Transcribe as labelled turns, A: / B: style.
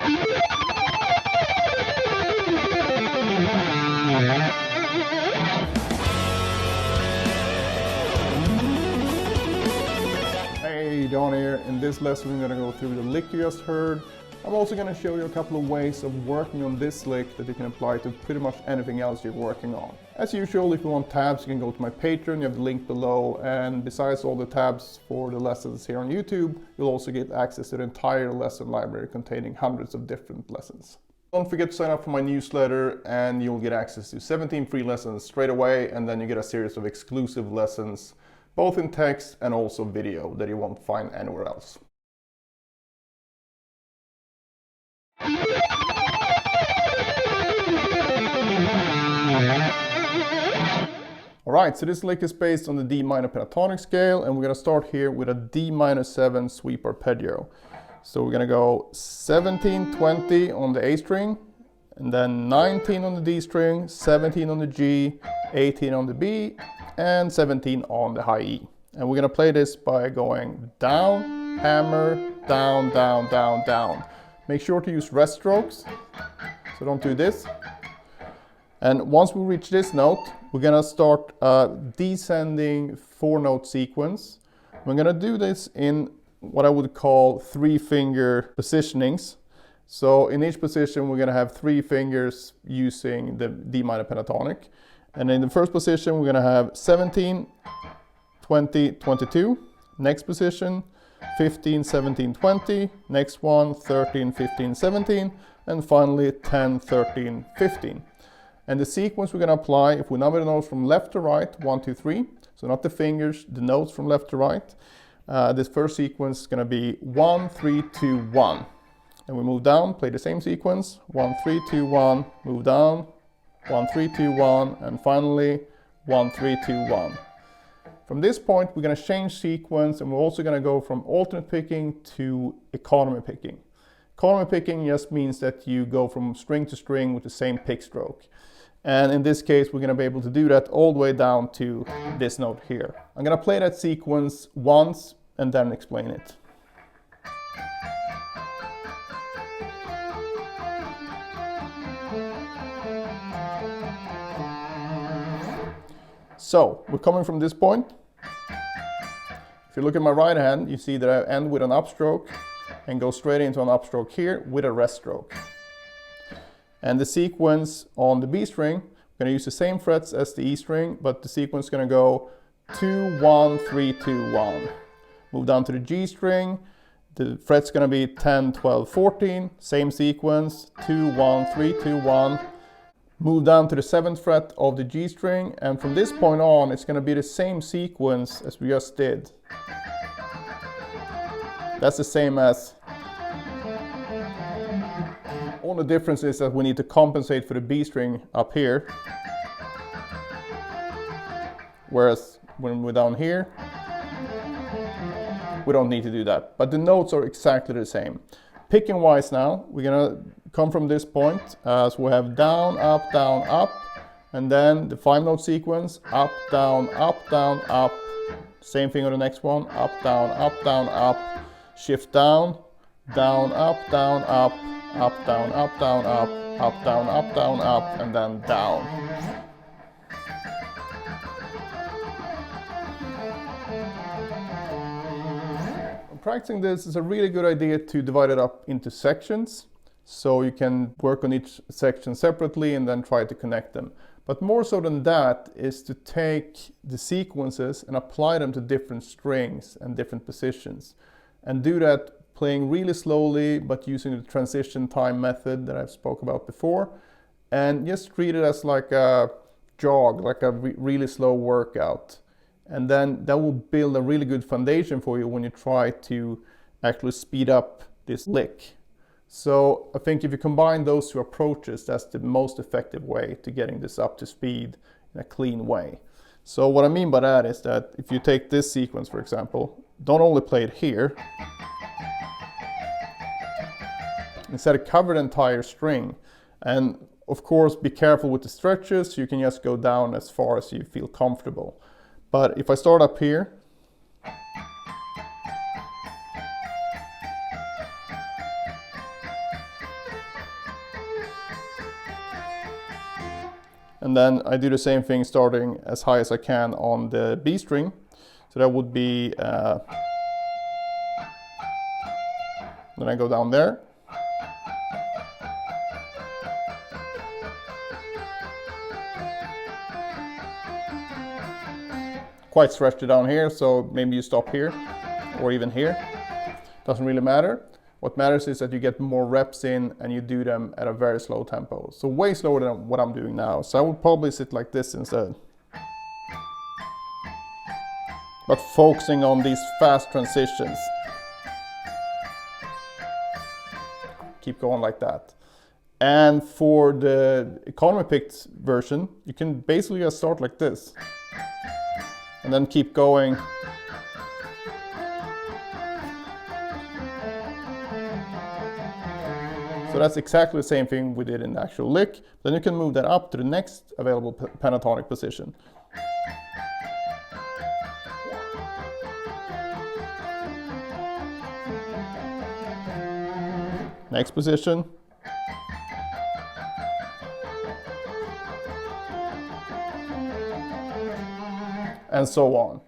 A: Hey, Jon here. In this lesson we're going to go through the lick you just heard. I'm also going to show you a couple of ways of working on this lick that you can apply to pretty much anything else you're working on. As usual, if you want tabs, you can go to my Patreon, you have the link below, and besides all the tabs for the lessons here on YouTube, you'll also get access to the entire lesson library containing hundreds of different lessons. Don't forget to sign up for my newsletter and you'll get access to 17 free lessons straight away, and then you get a series of exclusive lessons, both in text and also video, that you won't find anywhere else. Alright, so this lick is based on the D minor pentatonic scale, and we're going to start here with a D minor 7 sweep arpeggio. So we're going to go 17, 20 on the A string, and then 19 on the D string, 17 on the G, 18 on the B, and 17 on the high E. And we're going to play this by going down, hammer, down, down, down, down. Make sure to use rest strokes, so don't do this. And once we reach this note, we're going to start a descending 4-note sequence. We're going to do this in what I would call 3-finger positionings. So in each position we're going to have 3 fingers using the D minor pentatonic. And in the first position we're going to have 17, 20, 22. Next position 15, 17, 20. Next one 13, 15, 17. And finally 10, 13, 15. And the sequence we're going to apply, if we number the notes from left to right, 1, 2, 3. So not the fingers, the notes from left to right. This first sequence is going to be 1, 3, 2, 1. And we move down, play the same sequence. 1, 3, 2, 1, move down. 1, 3, 2, 1, and finally 1, 3, 2, 1. From this point, we're going to change sequence, and we're also going to go from alternate picking to economy picking. Economy picking just means that you go from string to string with the same pick stroke. And in this case, we're going to be able to do that all the way down to this note here. I'm going to play that sequence once and then explain it. So, we're coming from this point. If you look at my right hand, you see that I end with an upstroke and go straight into an upstroke here with a rest stroke. And the sequence on the B string, we're going to use the same frets as the E string, but the sequence is going to go 2, 1, 3, 2, 1. Move down to the G string, the fret's going to be 10, 12, 14, same sequence, 2, 1, 3, 2, 1. Move down to the 7th fret of the G string, and from this point on it's going to be the same sequence as we just did. That's the same as. All the difference is that we need to compensate for the B string up here, whereas when we're down here we don't need to do that, but the notes are exactly the same. Picking wise now, we're gonna come from this point, so we have down, up, and then the 5-note sequence, up, down, up, same thing on the next one, up, down, up, shift down, up, down, up, down, up, down, up, down, up, and then down. Practicing this is a really good idea to divide it up into sections, so you can work on each section separately and then try to connect them. But more so than that is to take the sequences and apply them to different strings and different positions, and do that playing really slowly but using the transition time method that I've spoke about before, and just treat it as like a jog, like a really slow workout. And then that will build a really good foundation for you when you try to actually speed up this lick. So I think if you combine those two approaches, that's the most effective way to getting this up to speed in a clean way. So what I mean by that is that if you take this sequence, for example, don't only play it here. Instead, cover the entire string. And of course, be careful with the stretches. You can just go down as far as you feel comfortable. But if I start up here, And then I do the same thing starting as high as I can on the B string. So that would be, then I go down there. Quite stretched it down here, so maybe you stop here or even here. Doesn't really matter. What matters is that you get more reps in and you do them at a very slow tempo. So way slower than what I'm doing now. So I would probably sit like this instead. But focusing on these fast transitions. Keep going like that. And for the economy picked version, you can basically just start like this. And then keep going. So that's exactly the same thing we did in the actual lick. Then you can move that up to the next available pentatonic position. Next position. And so on.